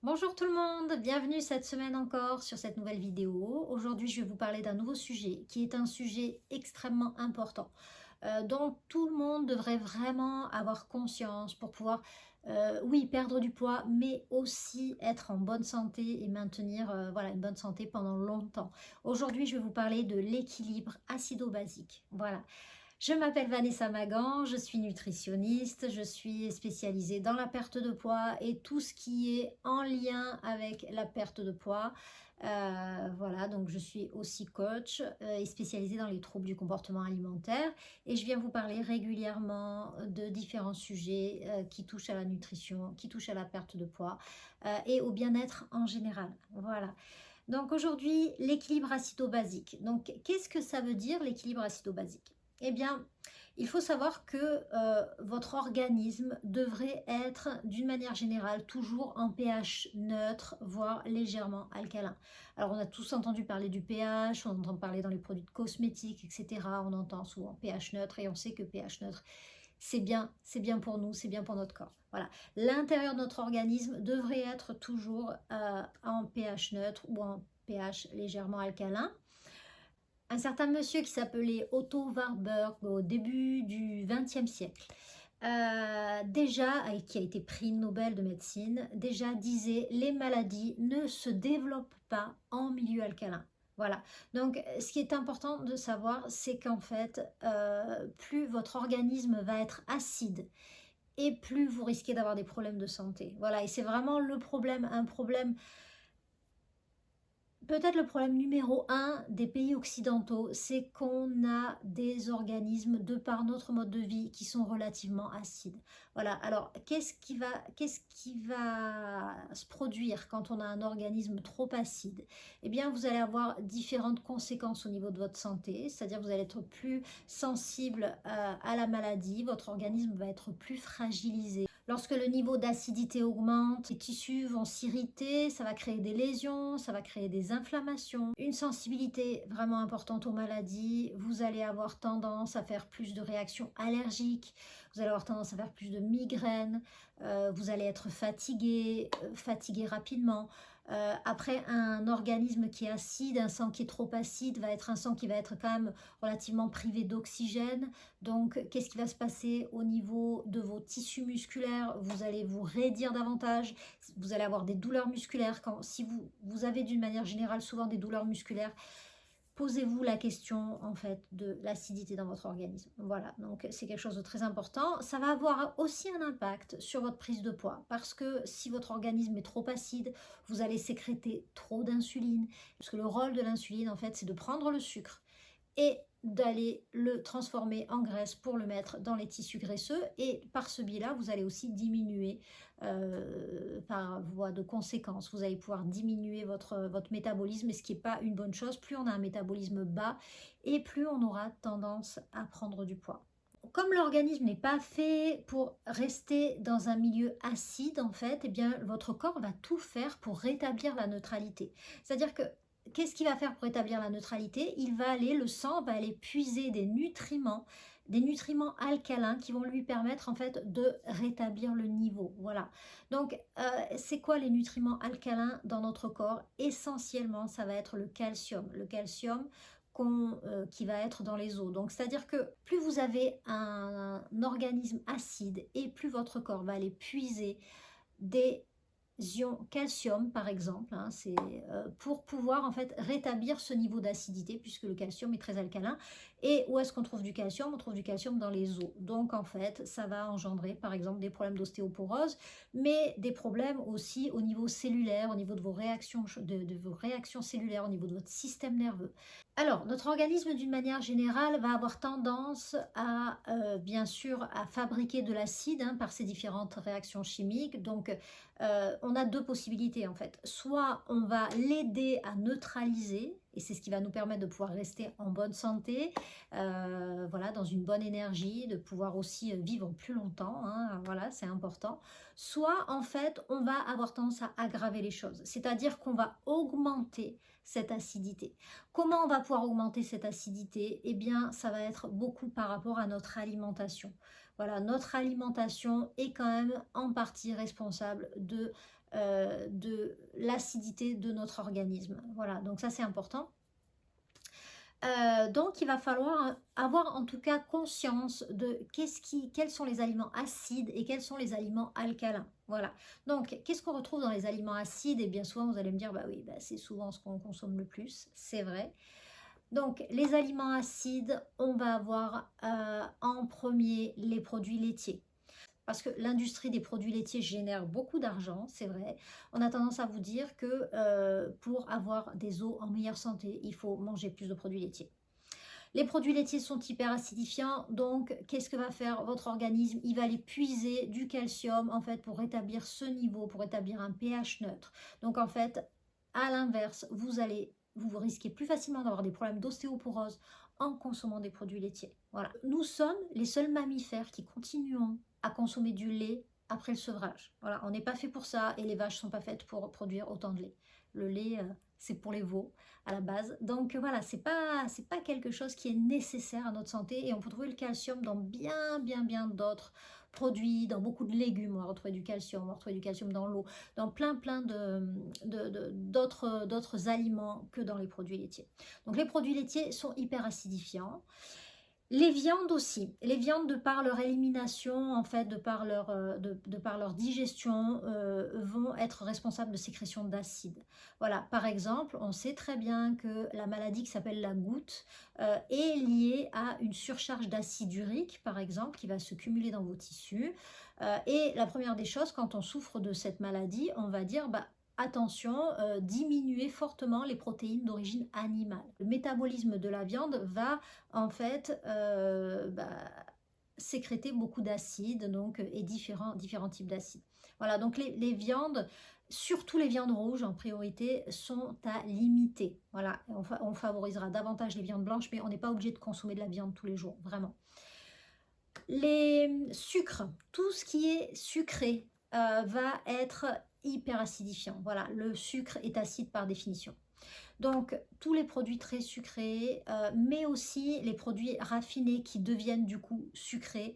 Bonjour tout le monde, bienvenue cette semaine encore sur cette nouvelle vidéo. Aujourd'hui, je vais vous parler d'un nouveau sujet qui est un sujet extrêmement important dont tout le monde devrait vraiment avoir conscience pour pouvoir, oui, perdre du poids, mais aussi être en bonne santé et maintenir voilà, une bonne santé pendant longtemps. Aujourd'hui, je vais vous parler de l'équilibre acido-basique. Voilà. Je m'appelle Vanessa Magan, je suis nutritionniste, je suis spécialisée dans la perte de poids et tout ce qui est en lien avec la perte de poids. Voilà, donc je suis aussi coach et spécialisée dans les troubles du comportement alimentaire et je viens vous parler régulièrement de différents sujets qui touchent à la nutrition, qui touchent à la perte de poids et au bien-être en général. Voilà. Donc aujourd'hui, l'équilibre acido-basique. Donc qu'est-ce que ça veut dire l'équilibre acido-basique? Eh bien, il faut savoir que votre organisme devrait être, d'une manière générale, toujours en pH neutre, voire légèrement alcalin. Alors, on a tous entendu parler du pH, on entend parler dans les produits de cosmétiques, etc. On entend souvent pH neutre et on sait que pH neutre, c'est bien pour nous, c'est bien pour notre corps. Voilà, l'intérieur de notre organisme devrait être toujours en pH neutre ou en pH légèrement alcalin. Un certain monsieur qui s'appelait Otto Warburg au début du XXe siècle, déjà, et qui a été prix Nobel de médecine, déjà disait les maladies ne se développent pas en milieu alcalin. Voilà, donc ce qui est important de savoir, c'est qu'en fait, plus votre organisme va être acide et plus vous risquez d'avoir des problèmes de santé. Voilà, et c'est vraiment le problème, un problème. Peut-être le problème numéro un des pays occidentaux, c'est qu'on a des organismes, de par notre mode de vie, qui sont relativement acides. Voilà, alors qu'est-ce qui va se produire quand on a un organisme trop acide? Eh bien, vous allez avoir différentes conséquences au niveau de votre santé, c'est-à-dire vous allez être plus sensible à la maladie, votre organisme va être plus fragilisé. Lorsque le niveau d'acidité augmente, les tissus vont s'irriter, ça va créer des lésions, ça va créer des inflammations, une sensibilité vraiment importante aux maladies. Vous allez avoir tendance à faire plus de réactions allergiques, vous allez avoir tendance à faire plus de migraines, vous allez être fatigué rapidement. Après, un organisme qui est acide, un sang qui est trop acide, va être un sang qui va être quand même relativement privé d'oxygène. Donc, qu'est-ce qui va se passer au niveau de vos tissus musculaires? Vous allez vous raidir davantage, vous allez avoir des douleurs musculaires. Si vous avez d'une manière générale souvent des douleurs musculaires, posez-vous la question en fait de l'acidité dans votre organisme. Voilà, donc c'est quelque chose de très important. Ça va avoir aussi un impact sur votre prise de poids parce que si votre organisme est trop acide, vous allez sécréter trop d'insuline. Parce que le rôle de l'insuline en fait, c'est de prendre le sucre et d'aller le transformer en graisse pour le mettre dans les tissus graisseux et par ce biais-là, vous allez aussi diminuer par voie de conséquence, vous allez pouvoir diminuer votre métabolisme et ce qui n'est pas une bonne chose. Plus on a un métabolisme bas et plus on aura tendance à prendre du poids. Comme l'organisme n'est pas fait pour rester dans un milieu acide, en fait, eh bien, votre corps va tout faire pour rétablir la neutralité. C'est-à-dire que qu'est-ce qu'il va faire pour rétablir la neutralité? Le sang va aller puiser des nutriments alcalins qui vont lui permettre en fait de rétablir le niveau. Voilà. Donc, c'est quoi les nutriments alcalins dans notre corps? Essentiellement, ça va être le calcium. Le calcium qui va être dans les os. Donc, c'est-à-dire que plus vous avez un organisme acide et plus votre corps va aller puiser des ions calcium par exemple, hein, c'est pour pouvoir en fait rétablir ce niveau d'acidité puisque le calcium est très alcalin. Et où est-ce qu'on trouve du calcium? On trouve du calcium dans les os. Donc en fait, ça va engendrer par exemple des problèmes d'ostéoporose, mais des problèmes aussi au niveau cellulaire, au niveau de vos réactions, de vos réactions cellulaires, au niveau de votre système nerveux. Alors, notre organisme, d'une manière générale, va avoir tendance à, bien sûr, à fabriquer de l'acide hein, par ces différentes réactions chimiques. Donc, on a deux possibilités en fait. Soit on va l'aider à neutraliser, et c'est ce qui va nous permettre de pouvoir rester en bonne santé, voilà, dans une bonne énergie, de pouvoir aussi vivre plus longtemps, hein, voilà, c'est important. Soit en fait, on va avoir tendance à aggraver les choses, c'est-à-dire qu'on va augmenter cette acidité. Comment on va pouvoir augmenter cette acidité? Eh bien, ça va être beaucoup par rapport à notre alimentation. Voilà, notre alimentation est quand même en partie responsable de de l'acidité de notre organisme. Voilà, donc ça c'est important. Donc il va falloir avoir en tout cas conscience de quels sont les aliments acides et quels sont les aliments alcalins. Voilà. Donc qu'est-ce qu'on retrouve dans les aliments acides? Et bien souvent vous allez me dire, bah oui, bah, c'est souvent ce qu'on consomme le plus, c'est vrai. Donc les aliments acides, on va avoir en premier les produits laitiers. Parce que l'industrie des produits laitiers génère beaucoup d'argent, c'est vrai. On a tendance à vous dire que pour avoir des os en meilleure santé, il faut manger plus de produits laitiers. Les produits laitiers sont hyper acidifiants, donc qu'est-ce que va faire votre organisme? Il va aller puiser du calcium en fait pour rétablir ce niveau, pour rétablir un pH neutre. Donc en fait, à l'inverse, vous risquez plus facilement d'avoir des problèmes d'ostéoporose en consommant des produits laitiers. Voilà. Nous sommes les seuls mammifères qui continuons à consommer du lait après le sevrage. Voilà, on n'est pas fait pour ça et les vaches ne sont pas faites pour produire autant de lait. Le lait, c'est pour les veaux à la base. Donc voilà, c'est pas quelque chose qui est nécessaire à notre santé et on peut trouver le calcium dans bien d'autres produits, dans beaucoup de légumes, on va retrouver du calcium, on va retrouver du calcium dans l'eau, dans plein d'autres aliments que dans les produits laitiers. Donc les produits laitiers sont hyper acidifiants. Les viandes aussi, les viandes de par leur élimination, en fait, de par leur digestion, vont être responsables de sécrétion d'acide. Voilà, par exemple, on sait très bien que la maladie qui s'appelle la goutte est liée à une surcharge d'acide urique, par exemple, qui va se cumuler dans vos tissus. Et la première des choses, quand on souffre de cette maladie, on va dire, bah, attention, diminuer fortement les protéines d'origine animale. Le métabolisme de la viande va en fait sécréter beaucoup d'acides et différents types d'acides. Voilà, donc les viandes, surtout les viandes rouges en priorité, sont à limiter. Voilà, on favorisera davantage les viandes blanches, mais on n'est pas obligé de consommer de la viande tous les jours, vraiment. Les sucres, tout ce qui est sucré va être hyper acidifiant. Voilà, le sucre est acide par définition. Donc, tous les produits très sucrés, mais aussi les produits raffinés qui deviennent du coup sucrés,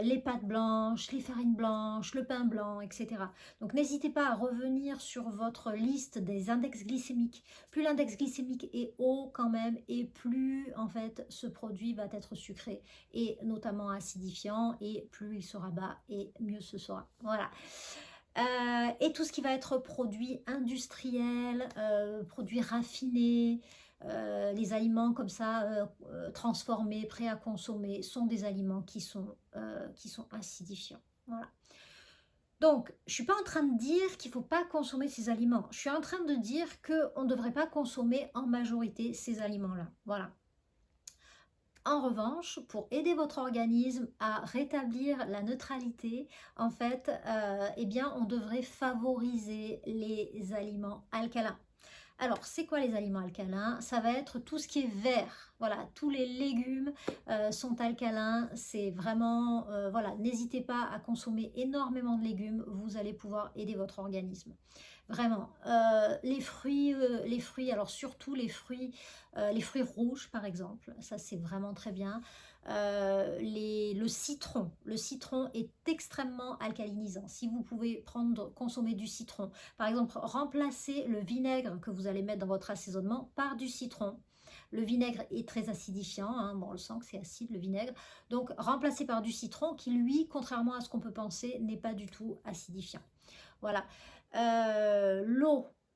les pâtes blanches, les farines blanches, le pain blanc, etc. Donc, n'hésitez pas à revenir sur votre liste des index glycémiques. Plus l'index glycémique est haut quand même, et plus en fait ce produit va être sucré, et notamment acidifiant, et plus il sera bas, et mieux ce sera. Voilà. Et tout ce qui va être produits industriels, produits raffinés, les aliments comme ça transformés, prêts à consommer, sont des aliments qui sont acidifiants. Voilà. Donc, je ne suis pas en train de dire qu'il ne faut pas consommer ces aliments. Je suis en train de dire qu'on ne devrait pas consommer en majorité ces aliments-là. Voilà. En revanche, pour aider votre organisme à rétablir la neutralité, en fait, eh bien, on devrait favoriser les aliments alcalins. Alors, c'est quoi les aliments alcalins? Ça va être tout ce qui est vert. Voilà, tous les légumes sont alcalins. C'est vraiment, voilà, n'hésitez pas à consommer énormément de légumes. Vous allez pouvoir aider votre organisme. Vraiment. Les fruits, alors surtout les fruits rouges par exemple, ça c'est vraiment très bien. Le citron est extrêmement alcalinisant. Si vous pouvez consommer du citron, par exemple, remplacez le vinaigre que vous allez mettre dans votre assaisonnement par du citron. Le vinaigre est très acidifiant, hein. Bon, on le sent que c'est acide le vinaigre, donc remplacez par du citron qui lui, contrairement à ce qu'on peut penser, n'est pas du tout acidifiant. Voilà.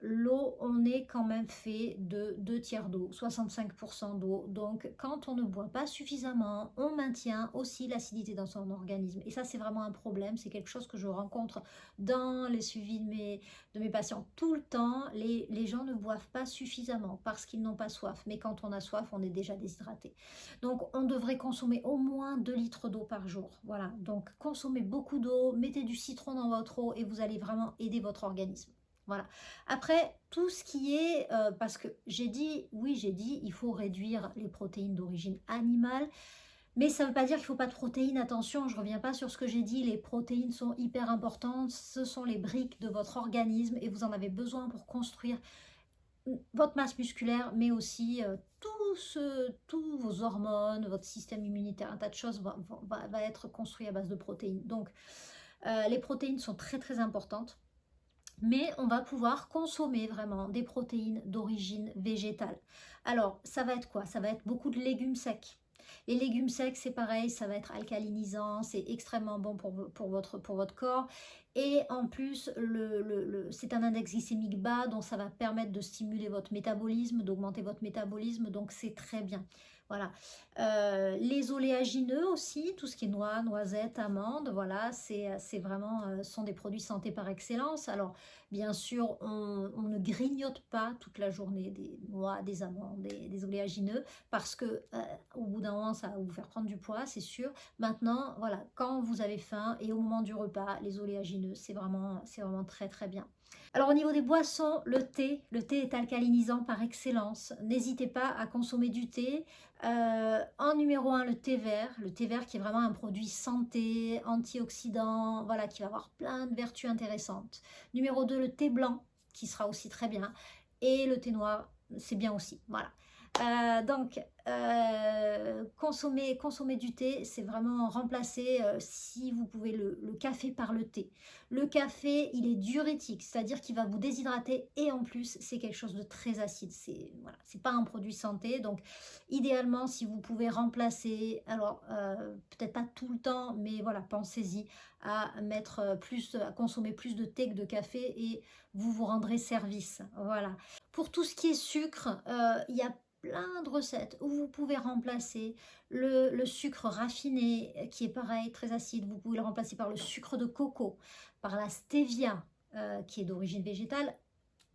L'eau, on est quand même fait de 2 tiers d'eau, 65% d'eau. Donc, quand on ne boit pas suffisamment, on maintient aussi l'acidité dans son organisme. Et ça, c'est vraiment un problème. C'est quelque chose que je rencontre dans les suivis de mes patients tout le temps. Les gens ne boivent pas suffisamment parce qu'ils n'ont pas soif. Mais quand on a soif, on est déjà déshydraté. Donc, on devrait consommer au moins 2 litres d'eau par jour. Voilà. Donc, consommez beaucoup d'eau, mettez du citron dans votre eau et vous allez vraiment aider votre organisme. Voilà. Après, tout ce qui est, parce que j'ai dit, il faut réduire les protéines d'origine animale, mais ça ne veut pas dire qu'il ne faut pas de protéines. Attention, je ne reviens pas sur ce que j'ai dit, les protéines sont hyper importantes, ce sont les briques de votre organisme et vous en avez besoin pour construire votre masse musculaire, mais aussi tous vos hormones, votre système immunitaire, un tas de choses va être construit à base de protéines. Donc, les protéines sont très très importantes. mais on va pouvoir consommer vraiment des protéines d'origine végétale. Alors, ça va être quoi? Ça va être beaucoup de légumes secs. Les légumes secs, c'est pareil, ça va être alcalinisant, c'est extrêmement bon pour votre corps. Et en plus, c'est un index glycémique bas, donc ça va permettre de stimuler votre métabolisme, d'augmenter votre métabolisme, donc c'est très bien. Voilà. Les oléagineux aussi, tout ce qui est noix, noisettes, amandes, voilà, c'est vraiment, sont des produits santé par excellence. Alors, bien sûr, on ne grignote pas toute la journée des noix, des amandes, des oléagineux, parce que au bout d'un moment, ça va vous faire prendre du poids, c'est sûr. Maintenant, voilà, quand vous avez faim et au moment du repas, les oléagineux, c'est vraiment très très bien. Alors au niveau des boissons, le thé est alcalinisant par excellence. N'hésitez pas à consommer du thé. En numéro 1, le thé vert qui est vraiment un produit santé, antioxydant, voilà, qui va avoir plein de vertus intéressantes. Numéro 2, le thé blanc, qui sera aussi très bien. Et le thé noir, c'est bien aussi, voilà. Donc, consommer du thé, c'est vraiment remplacer, si vous pouvez, le café par le thé. Le café, il est diurétique, c'est-à-dire qu'il va vous déshydrater et en plus, c'est quelque chose de très acide. C'est voilà, c'est pas un produit santé. Donc, idéalement, si vous pouvez remplacer, alors peut-être pas tout le temps, mais voilà, pensez-y à à consommer plus de thé que de café et vous vous rendrez service. Voilà. Pour tout ce qui est sucre, il y a plein de recettes où vous pouvez remplacer le sucre raffiné qui est pareil, très acide. Vous pouvez le remplacer par le sucre de coco, par la stevia qui est d'origine végétale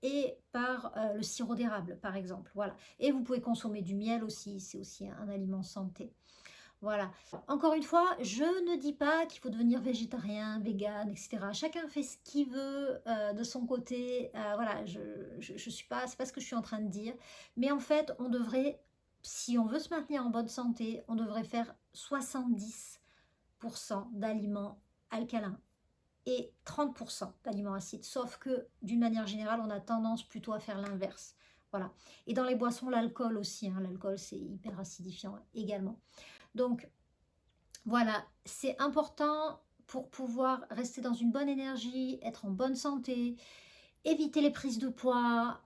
et par le sirop d'érable par exemple. Voilà. Et vous pouvez consommer du miel aussi, c'est aussi un aliment santé. Voilà. Encore une fois, je ne dis pas qu'il faut devenir végétarien, vegan, etc. Chacun fait ce qu'il veut de son côté. Voilà, je suis pas, c'est pas ce que je suis en train de dire. Mais en fait, on devrait, si on veut se maintenir en bonne santé, on devrait faire 70% d'aliments alcalins et 30% d'aliments acides. Sauf que d'une manière générale, on a tendance plutôt à faire l'inverse. Voilà. Et dans les boissons, l'alcool aussi. Hein, l'alcool, c'est hyper acidifiant également. Donc, voilà, c'est important pour pouvoir rester dans une bonne énergie, être en bonne santé, éviter les prises de poids,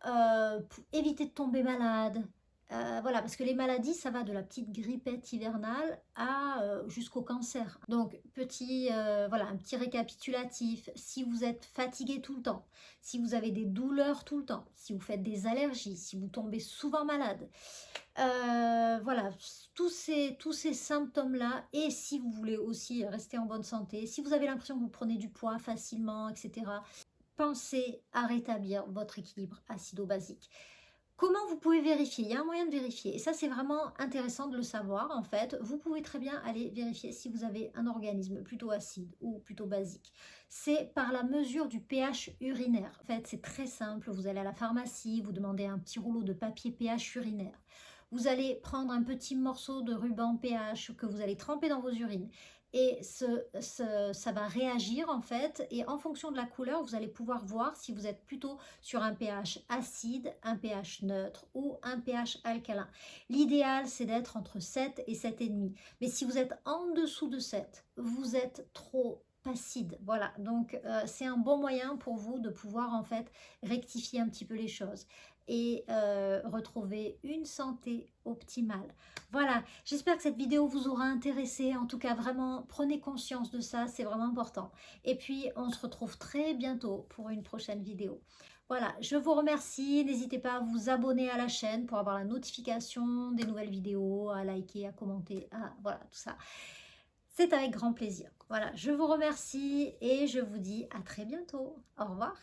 éviter de tomber malade. Voilà, parce que les maladies, ça va de la petite grippette hivernale à jusqu'au cancer. Donc, voilà, un petit récapitulatif. Si vous êtes fatigué tout le temps, si vous avez des douleurs tout le temps, si vous faites des allergies, si vous tombez souvent malade, voilà, tous ces symptômes-là, et si vous voulez aussi rester en bonne santé, si vous avez l'impression que vous prenez du poids facilement, etc., pensez à rétablir votre équilibre acido-basique. Comment vous pouvez vérifier? Il y a un moyen de vérifier. Et ça, c'est vraiment intéressant de le savoir, en fait. Vous pouvez très bien aller vérifier si vous avez un organisme plutôt acide ou plutôt basique. C'est par la mesure du pH urinaire. En fait, c'est très simple. Vous allez à la pharmacie, vous demandez un petit rouleau de papier pH urinaire. Vous allez prendre un petit morceau de ruban pH que vous allez tremper dans vos urines. Et ça va réagir en fait, et en fonction de la couleur, vous allez pouvoir voir si vous êtes plutôt sur un pH acide, un pH neutre ou un pH alcalin. L'idéal, c'est d'être entre 7 et 7,5. Mais si vous êtes en dessous de 7, vous êtes trop acide. Voilà, donc c'est un bon moyen pour vous de pouvoir en fait rectifier un petit peu les choses et retrouver une santé optimale. Voilà, j'espère que cette vidéo vous aura intéressé. En tout cas, vraiment, prenez conscience de ça, c'est vraiment important. Et puis, on se retrouve très bientôt pour une prochaine vidéo. Voilà, je vous remercie. N'hésitez pas à vous abonner à la chaîne pour avoir la notification des nouvelles vidéos, à liker, à commenter, voilà, tout ça. C'est avec grand plaisir. Voilà, je vous remercie et je vous dis à très bientôt. Au revoir.